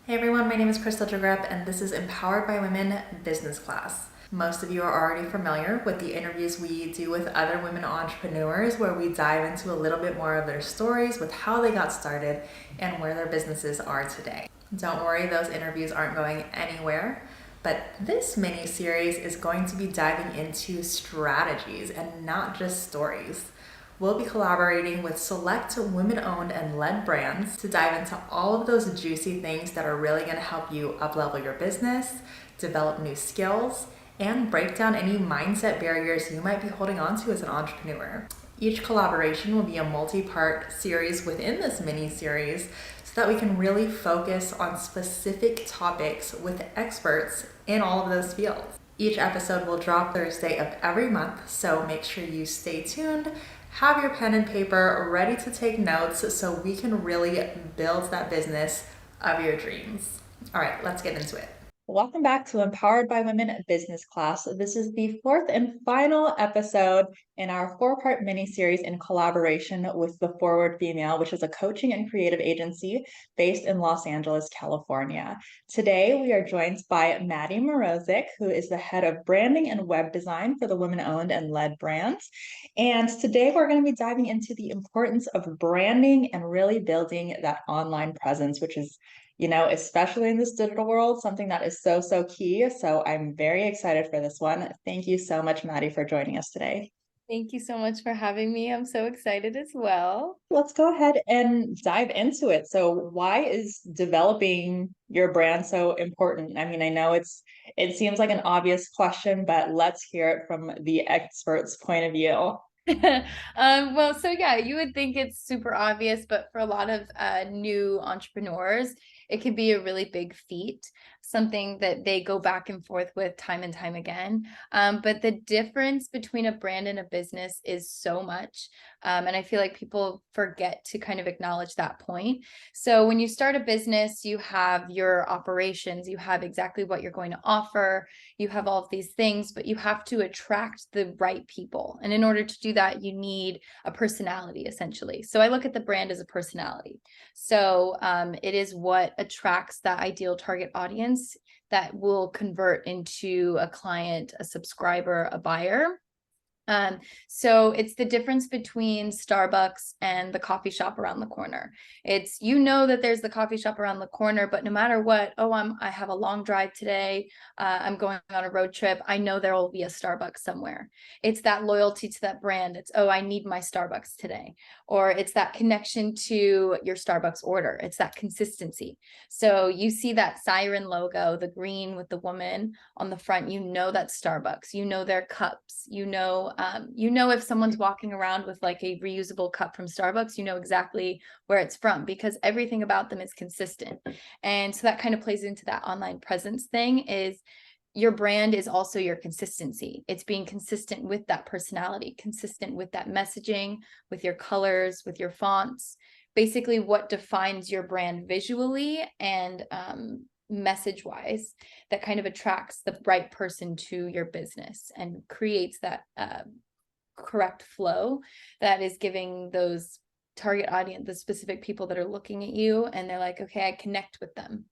Hey everyone, my name is Crystal Jagrup and this is Empowered by Women Business Class. Most of you are already familiar with the interviews we do with other women entrepreneurs where we dive into a little bit more of their stories with how they got started and where their businesses are today. Don't worry, those interviews aren't going anywhere, but this mini series is going to be diving into strategies and not just stories. We'll be collaborating with select women-owned and led brands to dive into all of those juicy things that are really going to help you up-level your business, develop new skills, and break down any mindset barriers you might be holding on to as an entrepreneur. Each collaboration will be a multi-part series within this mini-series so that we can really focus on specific topics with experts in all of those fields. Each episode will drop Thursday of every month, so make sure you stay tuned. Have your pen and paper ready to take notes so we can really build that business of your dreams. All right, let's get into it. Welcome back to Empowered by Women Business Class. This is the fourth and final episode in our four-part mini-series in collaboration with The Forward Female, which is a coaching and creative agency based in Los Angeles, California. Today, we are joined by Maddy Marozik, who is the head of branding and web design for the women-owned and led brands. And today, we're going to be diving into the importance of branding and really building that online presence, which is especially in this digital world, something that is so key. So I'm very excited for this one. Thank you so much, Maddy, for joining us today. Thank you so much for having me. I'm so excited as well. Let's go ahead and dive into it. So why is developing your brand so important? I mean, I know it seems like an obvious question, but let's hear it from the expert's point of view. So yeah, you would think it's super obvious, but for a lot of new entrepreneurs, it can be a really big feat, something that they go back and forth with time and time again. But the difference between a brand and a business is so much. And I feel like people forget to kind of acknowledge that point. So when you start a business, you have your operations, you have exactly what you're going to offer, you have all of these things, but you have to attract the right people. And in order to do that, you need a personality, essentially. So I look at the brand as a personality. So it is what attracts that ideal target audience that will convert into a client, a subscriber, a buyer. So it's the difference between Starbucks and the coffee shop around the corner. It's, that there's the coffee shop around the corner, but no matter what, I have a long drive today. I'm going on a road trip. I know there will be a Starbucks somewhere. It's that loyalty to that brand. It's, I need my Starbucks today. Or it's that connection to your Starbucks order. It's that consistency. So you see that siren logo, the green with the woman on the front, that's Starbucks, their cups, if someone's walking around with like a reusable cup from Starbucks, exactly where it's from because everything about them is consistent. And so that kind of plays into that online presence thing is your brand is also your consistency. It's being consistent with that personality, consistent with that messaging, with your colors, with your fonts, basically what defines your brand visually and message wise that kind of attracts the right person to your business and creates that correct flow that is giving those target audience, the specific people that are looking at you and they're like, okay, I connect with them.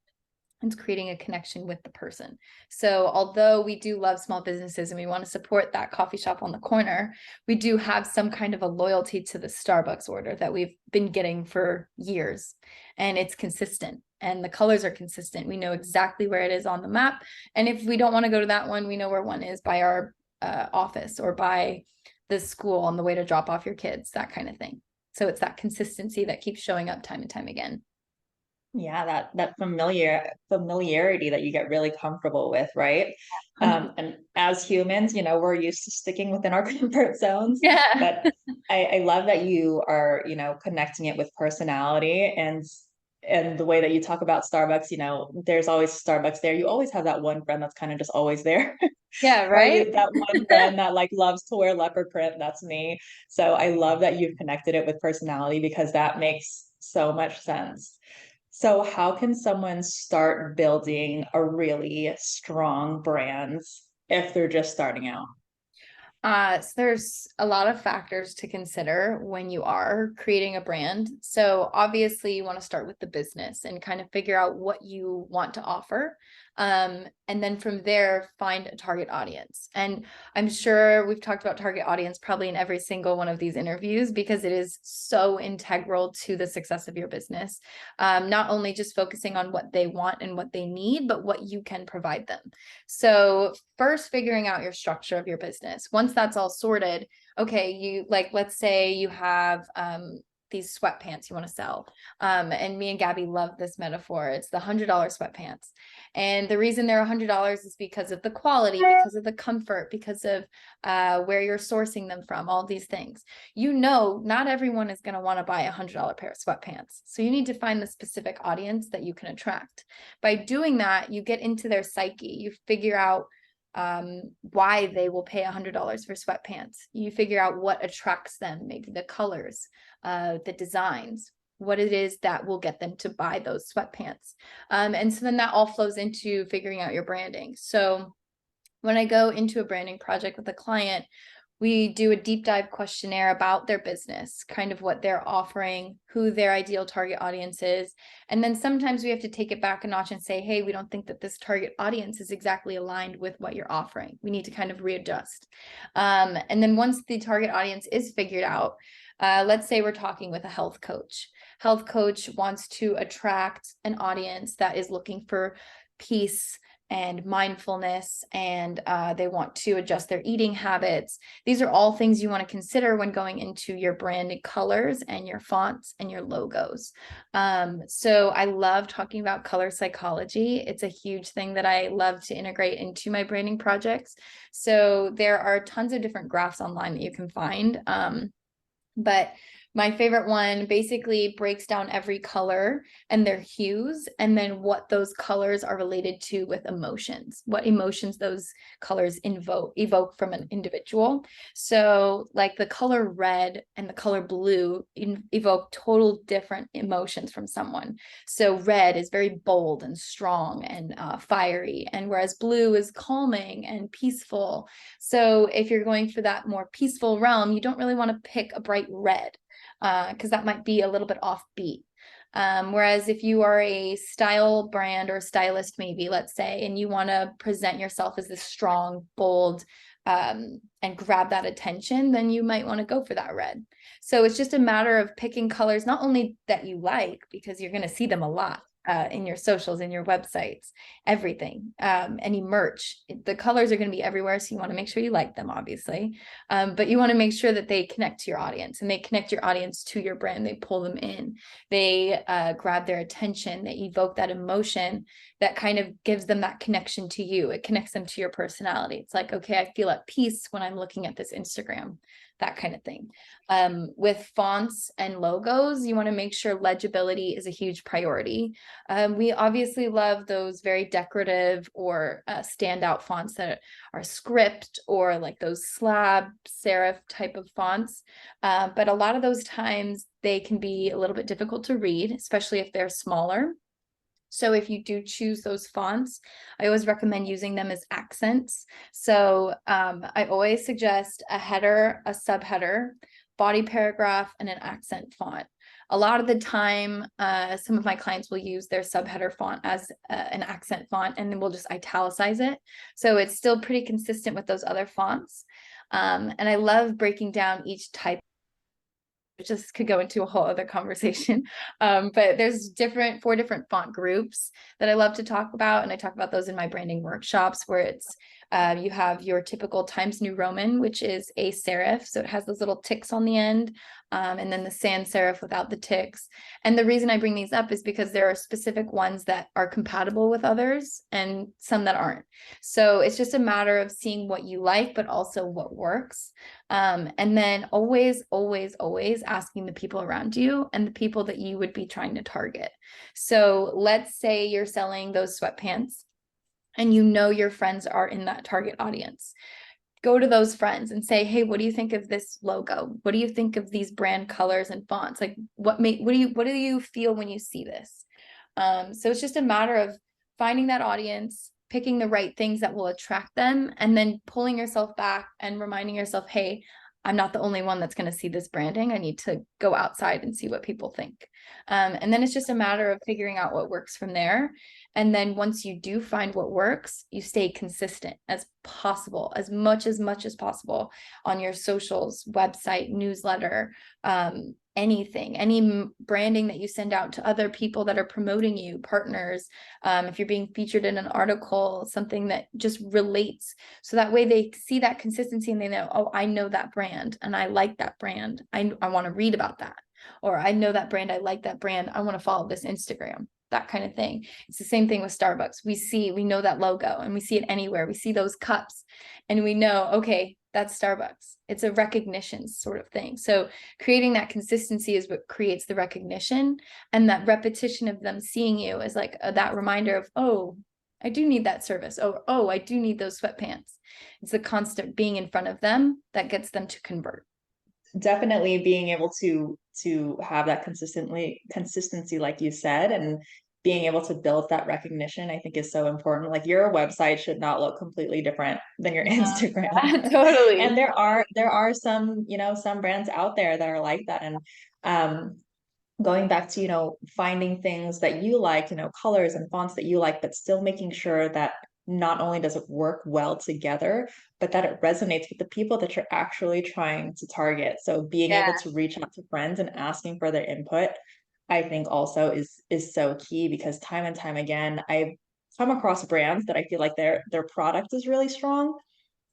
It's creating a connection with the person. So although we do love small businesses and we want to support that coffee shop on the corner, we do have some kind of a loyalty to the Starbucks order that we've been getting for years. And it's consistent and the colors are consistent. We know exactly where it is on the map. And if we don't want to go to that one, we know where one is by our office or by the school on the way to drop off your kids, that kind of thing. So it's that consistency that keeps showing up time and time again. Yeah, that familiarity that you get really comfortable with, right? And as humans, we're used to sticking within our comfort zones. Yeah. But I love that you are, connecting it with personality and the way that you talk about Starbucks, there's always Starbucks there. You always have that one friend that's kind of just always there. Yeah, Right? right. That one friend that like loves to wear leopard print, that's me. So I love that you've connected it with personality because that makes so much sense. So how can someone start building a really strong brand if they're just starting out? So there's a lot of factors to consider when you are creating a brand. So obviously you want to start with the business and kind of figure out what you want to offer. And then from there, find a target audience. And I'm sure we've talked about target audience probably in every single one of these interviews because it is so integral to the success of your business. Not only just focusing on what they want and what they need, but what you can provide them. So first figuring out your structure of your business. Once that's all sorted, okay, you like, let's say you have these sweatpants you want to sell. And me and Gabby love this metaphor. It's the $100 sweatpants. And the reason they're $100 is because of the quality, because of the comfort, because of where you're sourcing them from, all these things. You know, not everyone is going to want to buy a $100 pair of sweatpants. So you need to find the specific audience that you can attract. By doing that, you get into their psyche. You figure out why they will pay $100 for sweatpants. You figure out what attracts them, maybe the colors, the designs, what it is that will get them to buy those sweatpants. And so then that all flows into figuring out your branding. So when I go into a branding project with a client, we do a deep dive questionnaire about their business, kind of what they're offering, who their ideal target audience is. And then sometimes we have to take it back a notch and say, hey, we don't think that this target audience is exactly aligned with what you're offering. We need to kind of readjust. And then once the target audience is figured out, let's say we're talking with a health coach. Health coach wants to attract an audience that is looking for peace and mindfulness, and they want to adjust their eating habits. These are all things you want to consider when going into your branded colors and your fonts and your logos. So I love talking about color psychology. It's a huge thing that I love to integrate into my branding projects. So there are tons of different graphs online that you can find. But my favorite one basically breaks down every color and their hues, and then what those colors are related to with emotions, what emotions those colors evoke from an individual. So like the color red and the color blue evoke total different emotions from someone. So red is very bold and strong and fiery, and whereas blue is calming and peaceful. So if you're going for that more peaceful realm, you don't really want to pick a bright red because that might be a little bit offbeat. Whereas if you are a style brand or stylist, maybe, let's say, and you want to present yourself as this strong, bold, and grab that attention, then you might want to go for that red. So it's just a matter of picking colors, not only that you like, because you're going to see them a lot. In your socials, in your websites, everything, any merch, the colors are going to be everywhere. So you want to make sure you like them, obviously. But you want to make sure that they connect to your audience, and they connect your audience to your brand. They pull them in, they grab their attention, they evoke that emotion that kind of gives them that connection to you. It connects them to your personality. It's like, okay, I feel at peace when I'm looking at this Instagram, that kind of thing. With fonts and logos, you want to make sure legibility is a huge priority. We obviously love those very decorative or standout fonts that are script, or like those slab serif type of fonts. But a lot of those times they can be a little bit difficult to read, especially if they're smaller. So if you do choose those fonts, I always recommend using them as accents. So I always suggest a header, a subheader, body paragraph, and an accent font. A lot of the time, some of my clients will use their subheader font as an accent font, and then we'll just italicize it. So it's still pretty consistent with those other fonts. And I love breaking down each type. It just could go into a whole other conversation. But there's four different font groups that I love to talk about. And I talk about those in my branding workshops, where it's you have your typical Times New Roman, which is a serif. So it has those little ticks on the end. And then the sans serif without the ticks. And the reason I bring these up is because there are specific ones that are compatible with others and some that aren't. So it's just a matter of seeing what you like, but also what works. And then always, always, always asking the people around you and the people that you would be trying to target. So let's say you're selling those sweatpants and you know your friends are in that target audience. Go to those friends and say, hey, what do you think of this logo? What do you think of these brand colors and fonts? Like what do you feel when you see this? So it's just a matter of finding that audience, picking the right things that will attract them, and then pulling yourself back and reminding yourself, hey, I'm not the only one that's going to see this branding. I need to go outside and see what people think. And then it's just a matter of figuring out what works from there. And then once you do find what works, you stay consistent as possible, as much as possible on your socials, website, newsletter, anything, any branding that you send out to other people that are promoting you, partners, if you're being featured in an article, something that just relates. So that way they see that consistency and they know, oh, I know that brand and I like that brand. I want to read about that. Or I know that brand, I like that brand, I want to follow this Instagram, that kind of thing. It's the same thing with Starbucks. We know that logo and we see it anywhere. We see those cups and we know, okay, that's Starbucks. It's a recognition sort of thing. So creating that consistency is what creates the recognition, and that repetition of them seeing you is like that reminder of, oh, I do need that service. Oh, I do need those sweatpants. It's the constant being in front of them that gets them to convert. Definitely being able to have that consistency, like you said, and being able to build that recognition, I think is so important. Like your website should not look completely different than your Instagram. Totally. And there are some, some brands out there that are like that. And going back to, finding things that you like, colors and fonts that you like, but still making sure that not only does it work well together, but that it resonates with the people that you're actually trying to target. So being able Yeah. to reach out to friends and asking for their input, I think also is so key, because time and time again, I've come across brands that I feel like their product is really strong,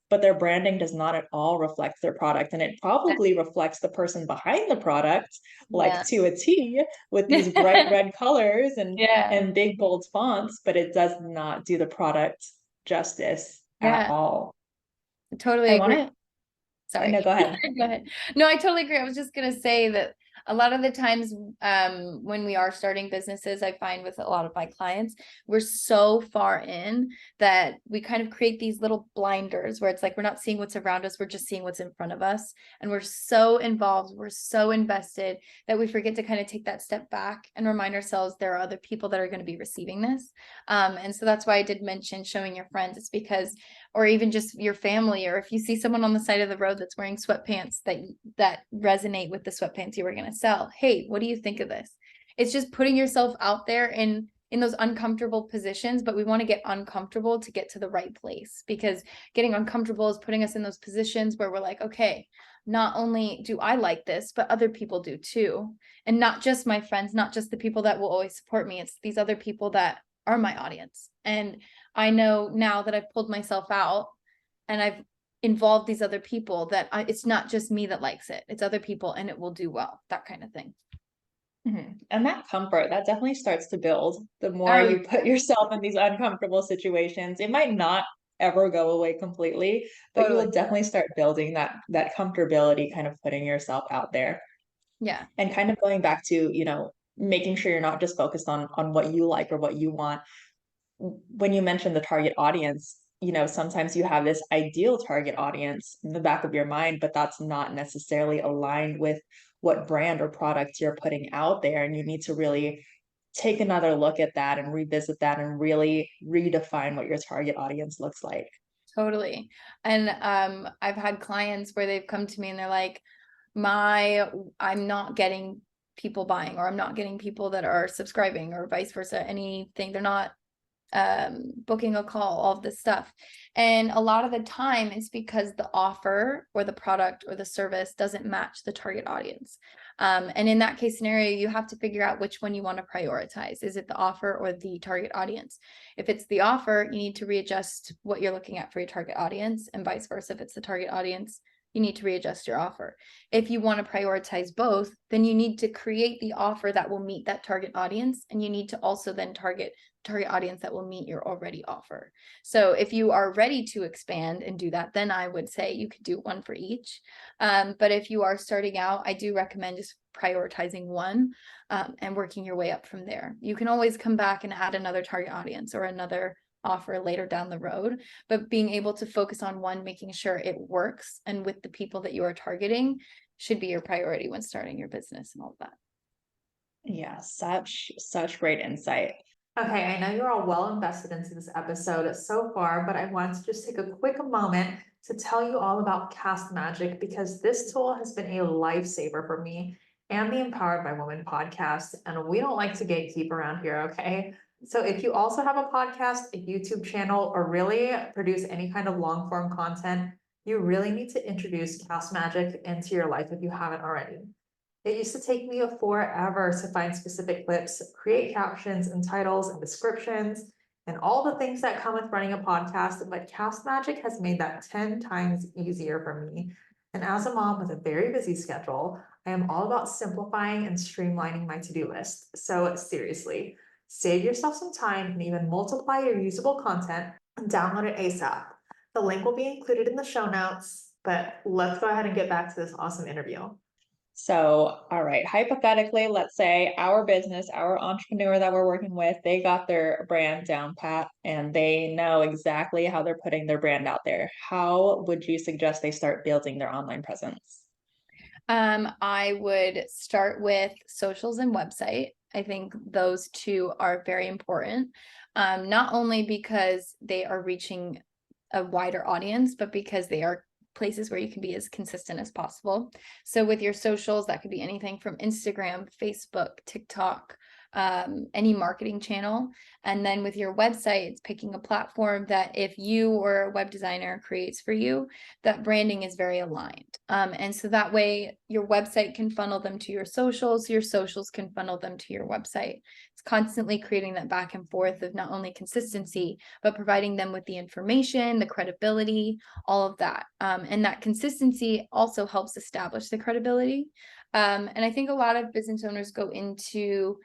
but their branding does not at all reflect their product. And it probably reflects the person behind the product, Yeah. like to a T, with these bright red colors Yeah. and big bold fonts, but it does not do the product justice at Yeah. all. I totally I want agree. to, Sorry. no, go ahead. Go ahead. No, I totally agree. I was just gonna say that a lot of the times when we are starting businesses, I find with a lot of my clients, we're so far in that we kind of create these little blinders where it's like we're not seeing what's around us, we're just seeing what's in front of us. And we're so involved, we're so invested that we forget to kind of take that step back and remind ourselves there are other people that are going to be receiving this. And so that's why I did mention showing your friends. It's because, or even just your family, or if you see someone on the side of the road that's wearing sweatpants that resonate with the sweatpants you were going to sell, hey, what do you think of this? It's just putting yourself out there in those uncomfortable positions, but we want to get uncomfortable to get to the right place, because getting uncomfortable is putting us in those positions where we're like, okay, not only do I like this, but other people do too. And not just my friends, not just the people that will always support me. It's these other people that are my audience. And I know now that I've pulled myself out and I've involved these other people that it's not just me that likes it, it's other people, and it will do well, that kind of thing. And that comfort, that definitely starts to build the more Oh, you put yourself in these uncomfortable situations. It might not ever go away completely, but you totally. will definitely start building that comfortability, kind of putting yourself out there. Yeah, And kind of going back to, making sure you're not just focused on what you like or what you want. When you mentioned the target audience, sometimes you have this ideal target audience in the back of your mind, but that's not necessarily aligned with what brand or product you're putting out there. And you need to really take another look at that and revisit that and really redefine what your target audience looks like. totally. And I've had clients where they've come to me and they're like, I'm not getting people buying, or I'm not getting people that are subscribing, or vice versa, anything. They're not booking a call, all of this stuff. And a lot of the time it's because the offer or the product or the service doesn't match the target audience. And in that case scenario, you have to figure out which one you want to prioritize. Is it the offer or the target audience? If it's the offer, you need to readjust what you're looking at for your target audience, and vice versa. If it's the target audience, you need to readjust your offer. If you want to prioritize both, then you need to create the offer that will meet that target audience, and you need to also then target audience that will meet your already offer. So if you are ready to expand and do that, then I would say you could do one for each. But if you are starting out, I do recommend just prioritizing one and working your way up from there. You can always come back and add another target audience or another offer later down the road, but being able to focus on one, making sure it works and with the people that you are targeting, should be your priority when starting your business and all of that. Yeah, such great insight. Okay, I know you're all well invested into this episode so far, but I want to just take a quick moment to tell you all about Cast Magic because this tool has been a lifesaver for me and the Empowered by Women podcast. And we don't like to gatekeep around here, okay? So if you also have a podcast, a YouTube channel, or really produce any kind of long form content, you really need to introduce Cast Magic into your life if you haven't already. It used to take me forever to find specific clips, create captions and titles and descriptions, and all the things that come with running a podcast, but Cast Magic has made that 10 times easier for me. And as a mom with a very busy schedule, I am all about simplifying and streamlining my to-do list. So seriously, save yourself some time and even multiply your usable content and download it ASAP. The link will be included in the show notes, but let's go ahead and get back to this awesome interview. So, all right, hypothetically, let's say our business, our entrepreneur that we're working with, they got their brand down pat and they know exactly how they're putting their brand out there. How would you suggest they start building their online presence? I would start with socials and website. I think those two are very important, not only because they are reaching a wider audience, but because they are places where you can be as consistent as possible. So with your socials, that could be anything from Instagram, Facebook, TikTok, any marketing channel. And then with your website, it's picking a platform that if you or a web designer creates for you, that branding is very aligned. And so that way your website can funnel them to your socials can funnel them to your website. It's constantly creating that back and forth of not only consistency, but providing them with the information, the credibility, all of that. And that consistency also helps establish the credibility. And I think a lot of business owners go into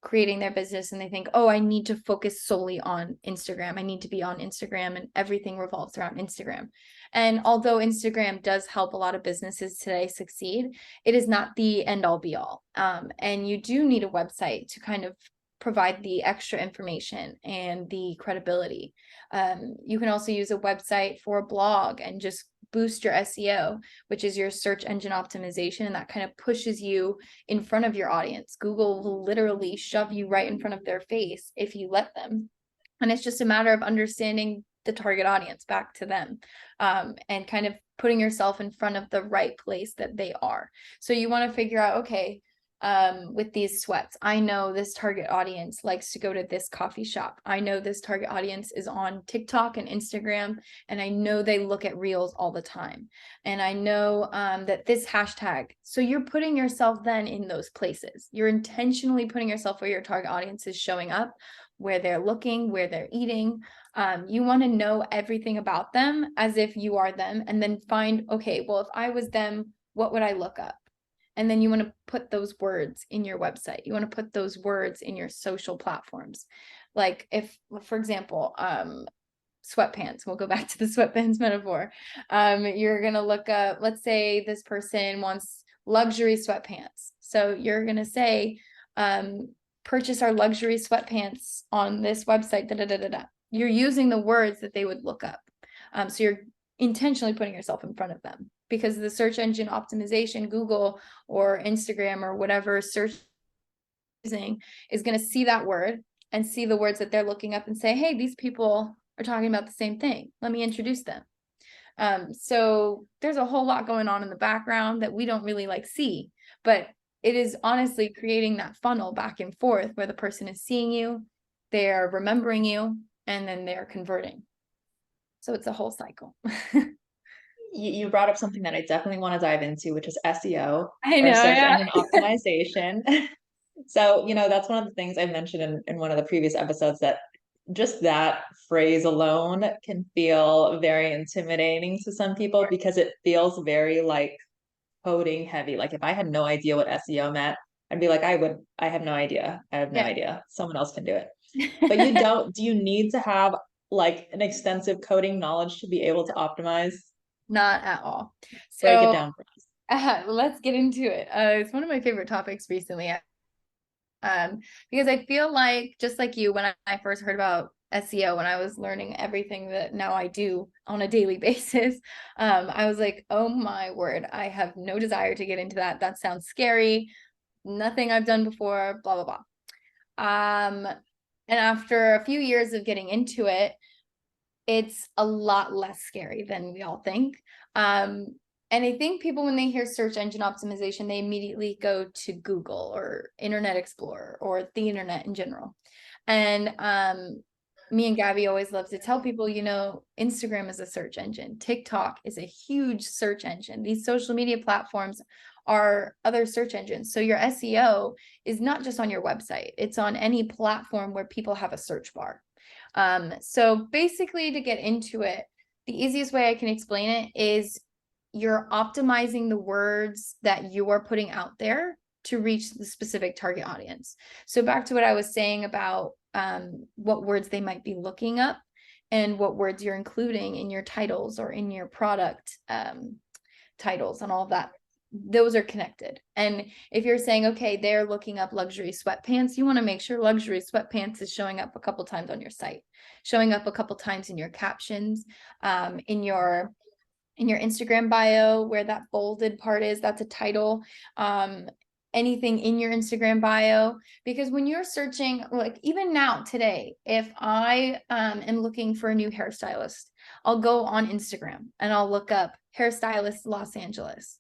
creating their business and they think, oh, I need to focus solely on Instagram. I need to be on Instagram and everything revolves around Instagram. And although Instagram does help a lot of businesses today succeed, it is not the end all be all. And you do need a website to kind of provide the extra information and the credibility. You can also use a website for a blog and just boost your SEO, which is your search engine optimization. And that kind of pushes you in front of your audience. Google will literally shove you right in front of their face if you let them. And it's just a matter of understanding the target audience back to them, and kind of putting yourself in front of the right place that they are. So you want to figure out, okay, with these sweats, I know this target audience likes to go to this coffee shop. I know this target audience is on TikTok and Instagram, and I know they look at reels all the time. And I know that this hashtag, so you're putting yourself then in those places. You're intentionally putting yourself where your target audience is showing up, where they're looking, where they're eating. You want to know everything about them as if you are them, and then find, okay, well, if I was them, what would I look up? And then you want to put those words in your website. You want to put those words in your social platforms. Like if, for example, sweatpants, we'll go back to the sweatpants metaphor. You're going to look up, let's say this person wants luxury sweatpants. So you're going to say, purchase our luxury sweatpants on this website, da, da, da, da, da. You're using the words that they would look up. So you're intentionally putting yourself in front of them, because the search engine optimization, Google or Instagram or whatever search using, is going to see that word and see the words that they're looking up and say, hey, these people are talking about the same thing. Let me introduce them. So there's a whole lot going on in the background that we don't really see, but it is honestly creating that funnel back and forth where the person is seeing you, they're remembering you, and then they're converting. So it's a whole cycle. You brought up something that I definitely want to dive into, which is SEO, I or know, search yeah. engine optimization. So, that's one of the things I mentioned in one of the previous episodes, that just that phrase alone can feel very intimidating to some people because it feels very coding heavy. Like if I had no idea what SEO meant, I'd be like, I have no idea. I have no Yeah. idea. Someone else can do it. But do you need to have an extensive coding knowledge to be able to optimize? Not at all. Break it So down for us. let's get into it. It's one of my favorite topics recently. Because I feel like, just like you, when I first heard about SEO, when I was learning everything that now I do on a daily basis, I was like, oh my word, I have no desire to get into that. That sounds scary. Nothing I've done before, blah, blah, blah. And after a few years of getting into it, it's a lot less scary than we all think. And I think people, when they hear search engine optimization, they immediately go to Google or Internet Explorer or the internet in general. And me and Gabby always love to tell people, you know, Instagram is a search engine. TikTok is a huge search engine. These social media platforms are other search engines. So your SEO is not just on your website. It's on any platform where people have a search bar. So basically, to get into it, the easiest way I can explain it is you're optimizing the words that you are putting out there to reach the specific target audience. So back to what I was saying about what words they might be looking up and what words you're including in your titles or in your product titles and all of that. Those are connected. And if you're saying, okay, they're looking up luxury sweatpants, you want to make sure luxury sweatpants is showing up a couple times on your site, showing up a couple times in your captions, in your Instagram bio, where that bolded part is, that's a title. Anything in your Instagram bio, because when you're searching, like even now today, if I am looking for a new hairstylist, I'll go on Instagram and I'll look up hairstylist Los Angeles.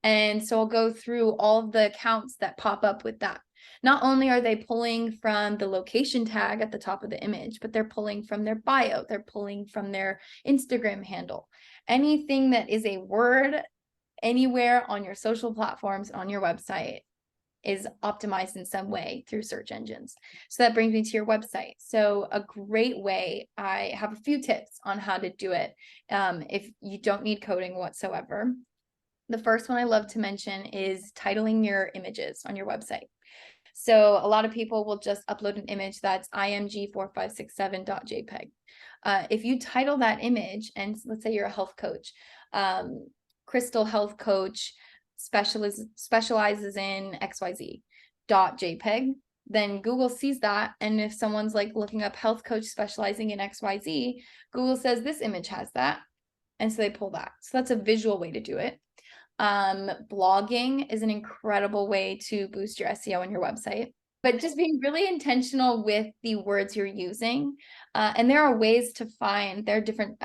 And so I'll go through all of the accounts that pop up with that. Not only are they pulling from the location tag at the top of the image, but they're pulling from their bio, they're pulling from their Instagram handle. Anything that is a word anywhere on your social platforms, on your website, is optimized in some way through search engines. So that brings me to your website. So a great way, I have a few tips on how to do it if you don't need coding whatsoever. The first one I love to mention is titling your images on your website. So a lot of people will just upload an image that's img4567.jpg. If you title that image, and let's say you're a health coach, Crystal Health Coach specializes in XYZ.jpg, then Google sees that. And if someone's like looking up health coach specializing in XYZ, Google says this image has that. And so they pull that. So that's a visual way to do it. Blogging is an incredible way to boost your SEO on your website, but just being really intentional with the words you're using. And there are ways to find, there are different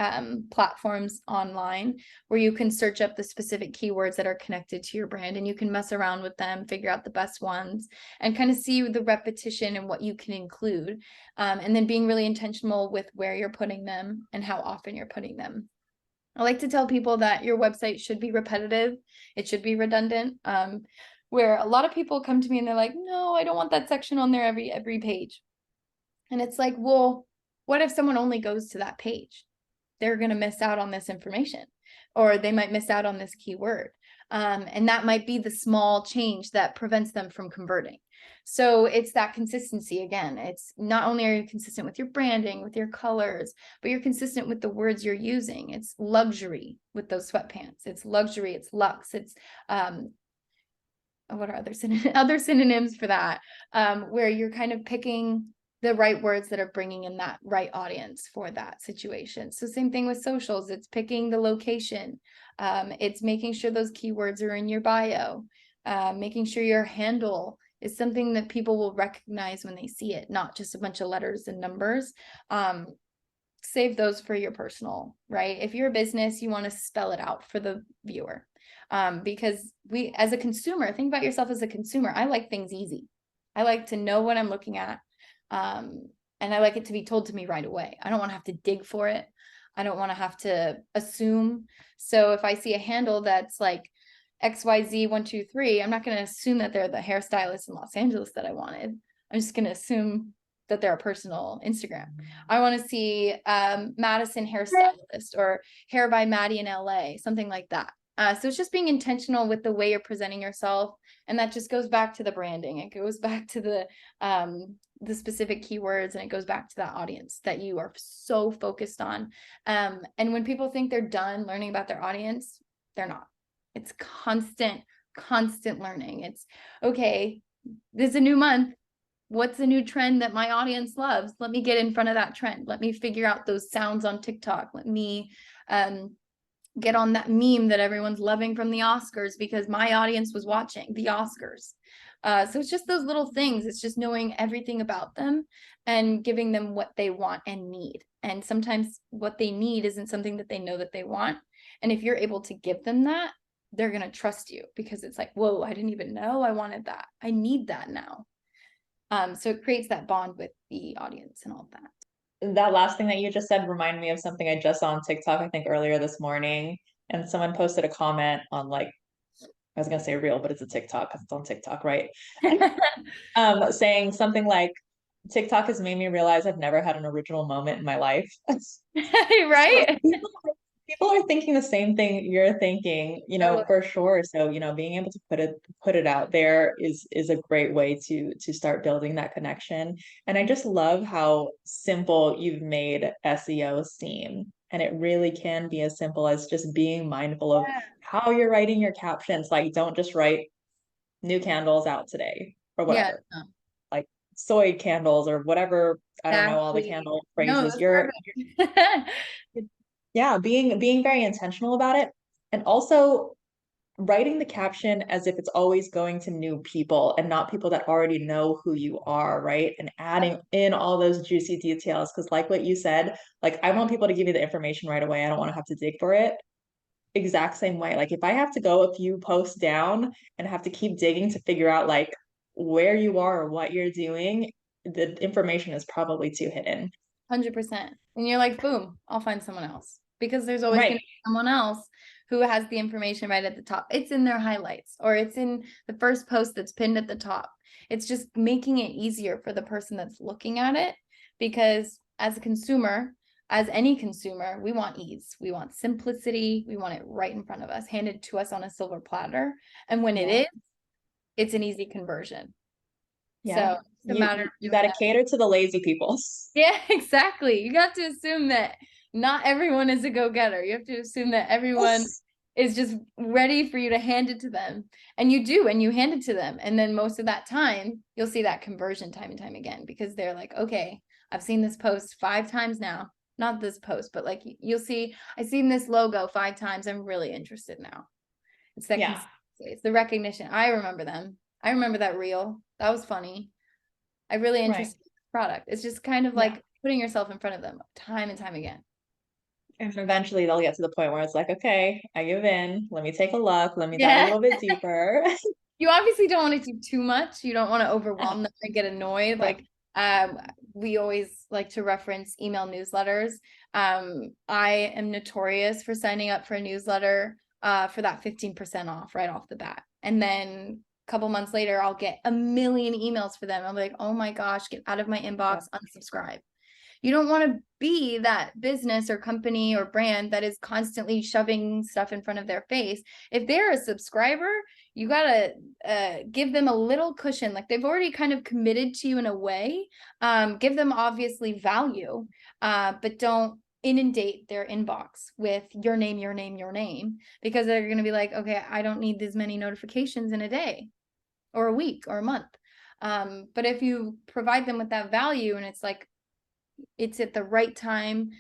platforms online where you can search up the specific keywords that are connected to your brand, and you can mess around with them, figure out the best ones, and kind of see the repetition and what you can include. And then being really intentional with where you're putting them and how often you're putting them. I like to tell people that your website should be repetitive. It should be redundant. Where a lot of people come to me and they're like, no, I don't want that section on there every page. And it's like, well, what if someone only goes to that page? They're going to miss out on this information, or they might miss out on this keyword. And that might be the small change that prevents them from converting. So it's that consistency again. It's not only are you consistent with your branding, with your colors, but you're consistent with the words you're using. It's luxury with those sweatpants. It's luxury. It's luxe. It's what are other synonyms for that? Where you're kind of picking the right words that are bringing in that right audience for that situation. So same thing with socials. It's picking the location. It's making sure those keywords are in your bio, making sure your handle is something that people will recognize when they see it, not just a bunch of letters and numbers. Save those for your personal, right? If you're a business, you want to spell it out for the viewer. Because we, as a consumer, think about yourself as a consumer. I like things easy. I like to know what I'm looking at. And I like it to be told to me right away. I don't want to have to dig for it. I don't want to have to assume. So if I see a handle that's like XYZ123, I'm not going to assume that they're the hairstylist in Los Angeles that I wanted. I'm just going to assume that they're a personal Instagram. I want to see Madison hairstylist or hair by Maddie in LA, something like that. So it's just being intentional with the way you're presenting yourself. And that just goes back to the branding. It goes back to the specific keywords, and it goes back to that audience that you are so focused on. And when people think they're done learning about their audience, they're not. It's constant learning. It's okay, this is a new month. What's a new trend that my audience loves? Let me get in front of that trend. Let me figure out those sounds on TikTok. Let me get on that meme that everyone's loving from the Oscars because my audience was watching the Oscars. So it's just those little things. It's just knowing everything about them and giving them what they want and need. And sometimes what they need isn't something that they know that they want. And if you're able to give them that, they're going to trust you, because it's like, whoa, I didn't even know I wanted that. I need that now. So it creates that bond with the audience and all of that. That last thing that you just said reminded me of something I just saw on TikTok, I think earlier this morning. And someone posted a comment on, like, I was gonna say real, but it's a TikTok because it's on TikTok, right? Saying something like, TikTok has made me realize I've never had an original moment in my life. So Right? people are thinking the same thing you're thinking, for sure. So, being able to put it out there is a great way to start building that connection. And I just love how simple you've made SEO seem. And it really can be as simple as just being mindful of how you're writing your captions. Like, don't just write new candles out today or Yeah. whatever. Like soy candles or whatever. I don't know all the Exactly. candle No, phrases. that's You're perfect. yeah, being very intentional about it, and also writing the caption as if it's always going to new people and not people that already know who you are, right? And adding in all those juicy details, because like what you said, like, I want people to give me the information right away. I don't want to have to dig for it. Exact same way. Like, if I have to go a few posts down and have to keep digging to figure out like where you are or what you're doing, the information is probably too hidden. 100%. And you're like, boom, I'll find someone else, because there's always going Right. to be someone else who has the information right at the top. It's in their highlights, or it's in the first post that's pinned at the top. It's just making it easier for the person that's looking at it, because as a consumer, as any consumer, we want ease. We want simplicity. We want it right in front of us, handed to us on a silver platter. And when it Yeah. is, it's an easy conversion. Yeah. So it's a matter of You doing got to that. cater to the lazy people. Yeah, exactly. You got to assume that not everyone is a go-getter. You have to assume that everyone is just ready for you to hand it to them. And you do, and you hand it to them. And then most of that time, you'll see that conversion time and time again, because they're like, okay, I've seen this post 5 times now. Not this post, but like you'll see, I've seen this logo 5 times. I'm really interested now. It's that Yeah. it's the recognition. I remember them. I remember that reel. That was funny. I really Right. interested in the product. It's just kind of Yeah. like putting yourself in front of them time and time again. And then eventually they'll get to the point where it's like, okay, I give in. Let me take a look. Let me dive a Yeah. little bit deeper. You obviously don't want to do too much. You don't want to Yeah. overwhelm them and get annoyed. Right. Like, we always like to reference email newsletters. I am notorious for signing up for a newsletter for that 15% off right off the bat. And then a couple months later, I'll get a million emails for them. I'm like, oh my gosh, get out of my inbox, unsubscribe. You don't want to be that business or company or brand that is constantly shoving stuff in front of their face. If they're a subscriber, you got to give them a little cushion. Like, they've already kind of committed to you in a way. Give them obviously value, but don't inundate their inbox with your name, your name, your name, because they're going to be like, okay, I don't need this many notifications in a day or a week or a month. But if you provide them with that value, and it's like, it's at the right time,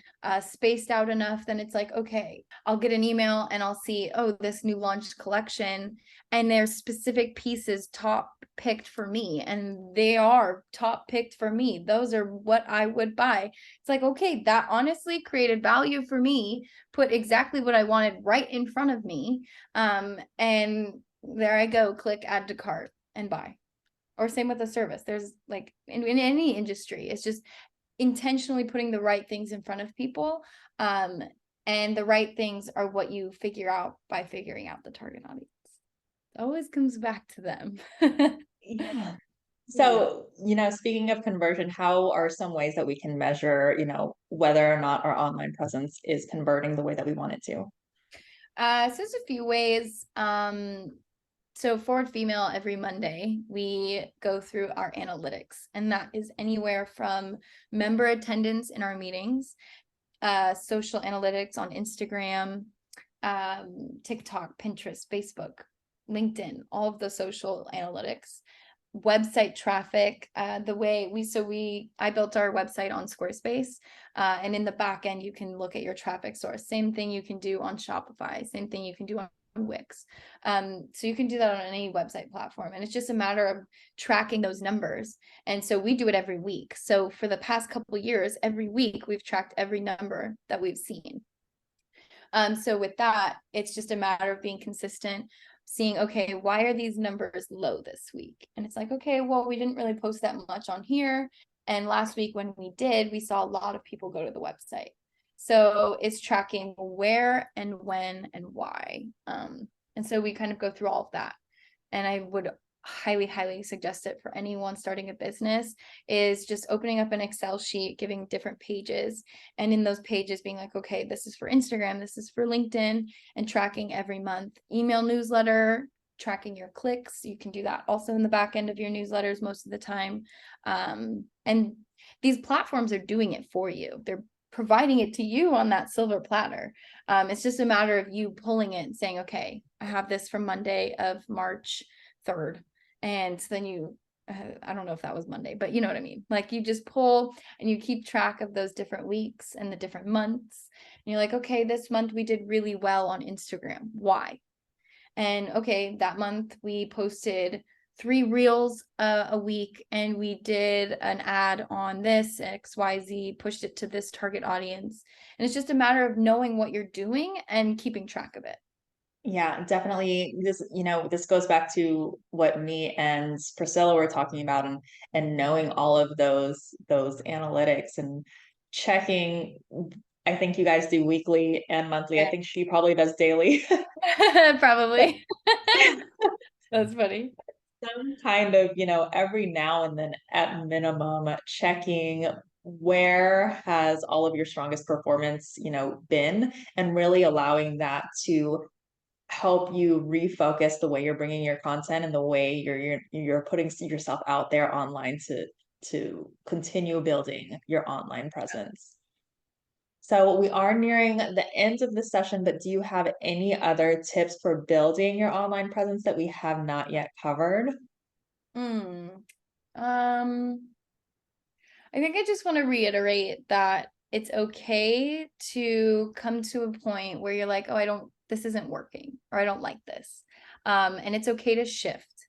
spaced out enough, then it's like, okay, I'll get an email and I'll see, oh, this new launched collection, and there's specific pieces top picked for me, and they are top picked for me. Those are what I would buy. It's like, okay, that honestly created value for me, put exactly what I wanted right in front of me. And there I go, click add to cart and buy. Or same with the service. There's like in any industry, it's just intentionally putting the right things in front of people. And the right things are what you figure out by figuring out the target audience. It always comes back to them. Yeah. So, speaking of conversion, how are some ways that we can measure, whether or not our online presence is converting the way that we want it to? So there's a few ways. So Forward Female, every Monday, we go through our analytics, and that is anywhere from member attendance in our meetings, social analytics on Instagram, TikTok, Pinterest, Facebook, LinkedIn, all of the social analytics, website traffic, I built our website on Squarespace, and in the back end, you can look at your traffic source. Same thing you can do on Shopify, same thing you can do on Wix. So you can do that on any website platform, and it's just a matter of tracking those numbers. And so we do it every week. So for the past couple of years, every week we've tracked every number that we've seen. So with that, it's just a matter of being consistent, seeing, okay, why are these numbers low this week? And it's like, okay, well, we didn't really post that much on here. And last week when we did, we saw a lot of people go to the website. So it's tracking where and when and why. And so we kind of go through all of that. And I would highly suggest it for anyone starting a business, is just opening up an Excel sheet, giving different pages, and in those pages being like, okay, this is for Instagram, this is for LinkedIn, and tracking every month. Email newsletter, tracking your clicks. You can do that also in the back end of your newsletters most of the time. And these platforms are doing it for you. They're providing it to you on that silver platter. It's just a matter of you pulling it and saying, okay, I have this from Monday of March 3rd. And then you, I don't know if that was Monday, but you know what I mean? Like you just pull and you keep track of those different weeks and the different months. And you're like, okay, this month we did really well on Instagram. Why? And okay, that month we posted 3 reels a week, and we did an ad on this XYZ, pushed it to this target audience. And it's just a matter of knowing what you're doing and keeping track of it. Yeah, definitely. This goes back to what me and Priscilla were talking about, and knowing all of those analytics and checking. I think you guys do weekly and monthly. I think she probably does daily. Probably. That's funny. Some kind of, every now and then at minimum, checking where has all of your strongest performance, been, and really allowing that to help you refocus the way you're bringing your content and the way you're putting yourself out there online to continue building your online presence. So we are nearing the end of the session, but do you have any other tips for building your online presence that we have not yet covered? I think I just want to reiterate that it's okay to come to a point where you're like, oh, this isn't working, or I don't like this. And it's okay to shift.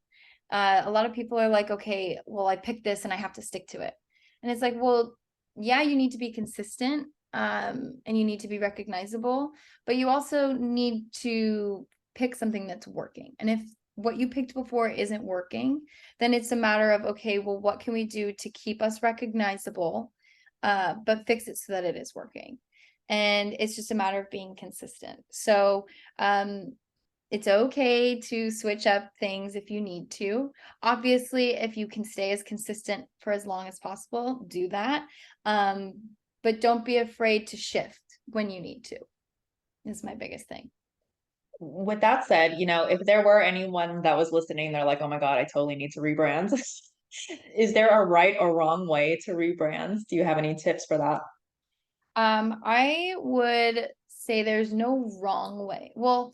A lot of people are like, okay, well, I picked this and I have to stick to it. And it's like, well, yeah, you need to be consistent, and you need to be recognizable, but you also need to pick something that's working. And if what you picked before isn't working, then it's a matter of, okay, well, what can we do to keep us recognizable, but fix it so that it is working? And it's just a matter of being consistent. So it's okay to switch up things if you need to. Obviously, if you can stay as consistent for as long as possible, do that. But don't be afraid to shift when you need to, is my biggest thing. With that said, if there were anyone that was listening, they're like, oh my God, I totally need to rebrand. Is there a right or wrong way to rebrand? Do you have any tips for that? I would say there's no wrong way. Well,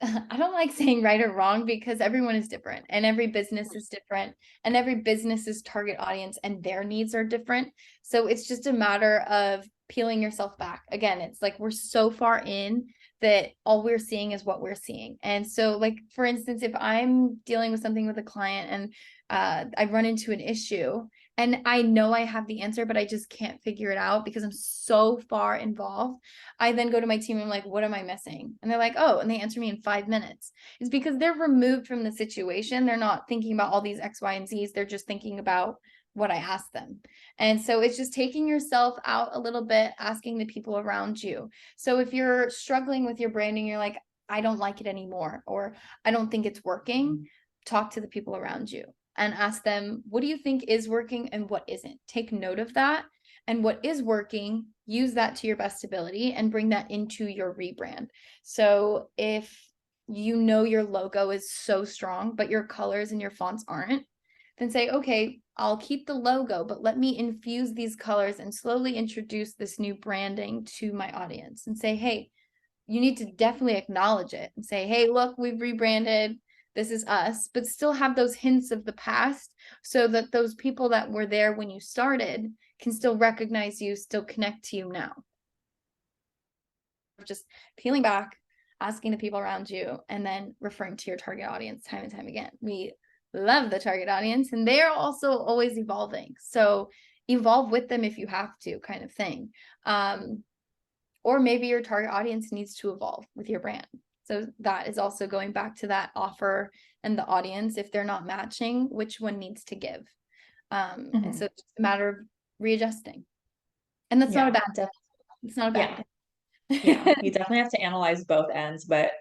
I don't like saying right or wrong, because everyone is different and every business is different, and every business's target audience and their needs are different. So it's just a matter of peeling yourself back. Again, it's like we're so far in that all we're seeing is what we're seeing. And so, like, for instance, if I'm dealing with something with a client and I run into an issue and I know I have the answer, but I just can't figure it out because I'm so far involved, I then go to my team and I'm like, what am I missing? And they're like, oh, and they answer me in 5 minutes. It's because they're removed from the situation. They're not thinking about all these X, Y, and Z's. They're just thinking about what I asked them. And so it's just taking yourself out a little bit, asking the people around you. So if you're struggling with your branding, you're like, I don't like it anymore, or I don't think it's working, talk to the people around you and ask them, what do you think is working and what isn't? Take note of that. And what is working, use that to your best ability and bring that into your rebrand. So if you know your logo is so strong, but your colors and your fonts aren't, then say, okay, I'll keep the logo, but let me infuse these colors and slowly introduce this new branding to my audience, and say, hey, you need to definitely acknowledge it and say, hey, look, we've rebranded. This is us, but still have those hints of the past so that those people that were there when you started can still recognize you, still connect to you now. Just peeling back, asking the people around you, and then referring to your target audience time and time again. We love the target audience, and they are also always evolving. So evolve with them if you have to, kind of thing. Or maybe your target audience needs to evolve with your brand. So that is also going back to that offer and the audience. If they're not matching, which one needs to give? And so it's just a matter of readjusting. And that's not a bad thing. It's not a bad thing. Yeah, you definitely have to analyze both ends, but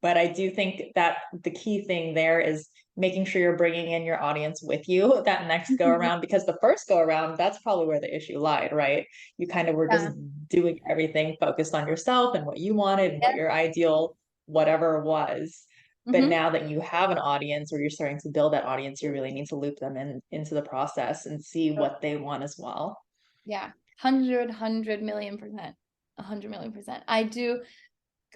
I do think that the key thing there is making sure you're bringing in your audience with you that next go around, because the first go around, that's probably where the issue lied, right? You kind of were just doing everything focused on yourself and what you wanted, what your ideal whatever was. But now that you have an audience, or you're starting to build that audience, you really need to loop them into the process and see what they want as well. Yeah, 100 million%. 100 million%.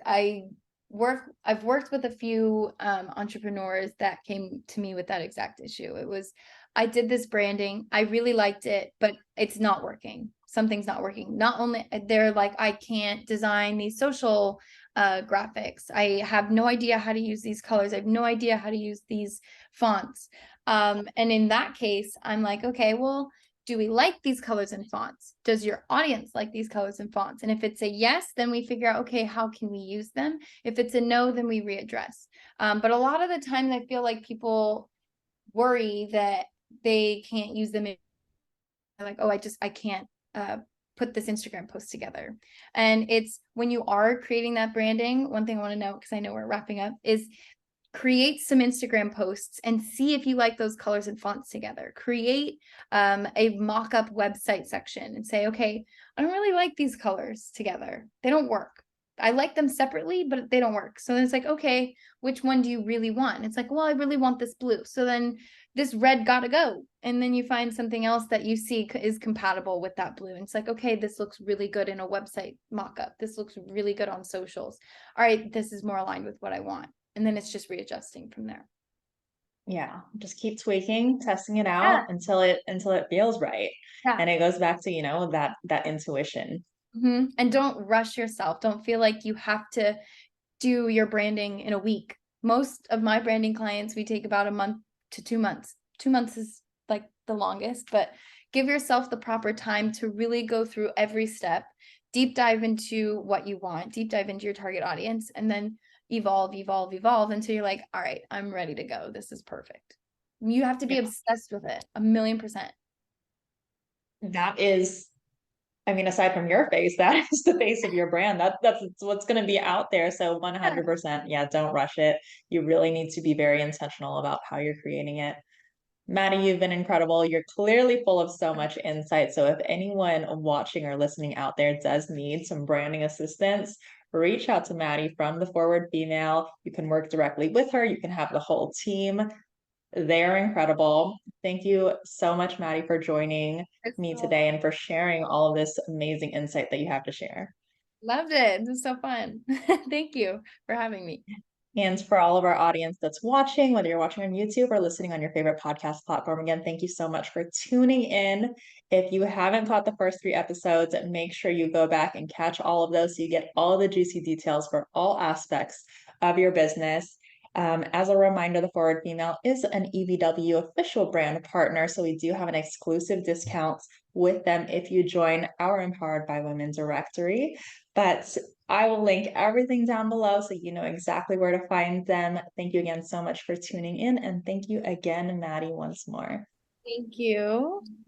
I've worked with a few entrepreneurs that came to me with that exact issue. It was, I did this branding, I really liked it, but it's not working. Something's not working. Not only they're like, I can't design these social graphics. I have no idea how to use these colors. I have no idea how to use these fonts. And in that case, I'm like, okay, well, do we like these colors and fonts? Does your audience like these colors and fonts? And if it's a yes, then we figure out, okay, how can we use them? If it's a no, then we readdress. But a lot of the times I feel like people worry that they can't use them. They're like, oh, I can't put this Instagram post together. And it's when you are creating that branding, one thing I want to know, because I know we're wrapping up, is create some Instagram posts and see if you like those colors and fonts together. Create a mock-up website section and say, okay, I don't really like these colors together. They don't work. I like them separately, but they don't work. So then it's like, okay, which one do you really want? And it's like, well, I really want this blue. So then this red gotta go. And then you find something else that you see is compatible with that blue. And it's like, okay, this looks really good in a website mock-up. This looks really good on socials. All right, this is more aligned with what I want. And then it's just readjusting from there. Yeah, just keep tweaking, testing it out until it feels right. And it goes back to, that intuition. And don't rush yourself. Don't feel like you have to do your branding in a week. Most of my branding clients, we take about a month to 2 months. 2 months is like the longest, but give yourself the proper time to really go through every step, deep dive into what you want, deep dive into your target audience, and then evolve until you're like, all right, I'm ready to go. This is perfect. You have to be obsessed with it 1,000,000%. That is, I mean, aside from your face, that is the face of your brand. That's what's going to be out there. So 100%, don't rush it. You really need to be very intentional about how you're creating it. Maddie, you've been incredible. You're clearly full of so much insight. So if anyone watching or listening out there does need some branding assistance, reach out to Maddie from The Forward Female. You can work directly with her. You can have the whole team. They're incredible. Thank you so much, Maddie, for joining me today and for sharing all of this amazing insight that you have to share. Loved it. It was so fun. Thank you for having me. And for all of our audience that's watching, whether you're watching on YouTube or listening on your favorite podcast platform, again, thank you so much for tuning in. If you haven't caught the first 3 episodes, make sure you go back and catch all of those so you get all the juicy details for all aspects of your business. As a reminder, The Forward Female is an EBW official brand partner, so we do have an exclusive discount with them if you join our Empowered by Women directory. But I will link everything down below so you know exactly where to find them. Thank you again so much for tuning in, and thank you again, Maddie, once more. Thank you.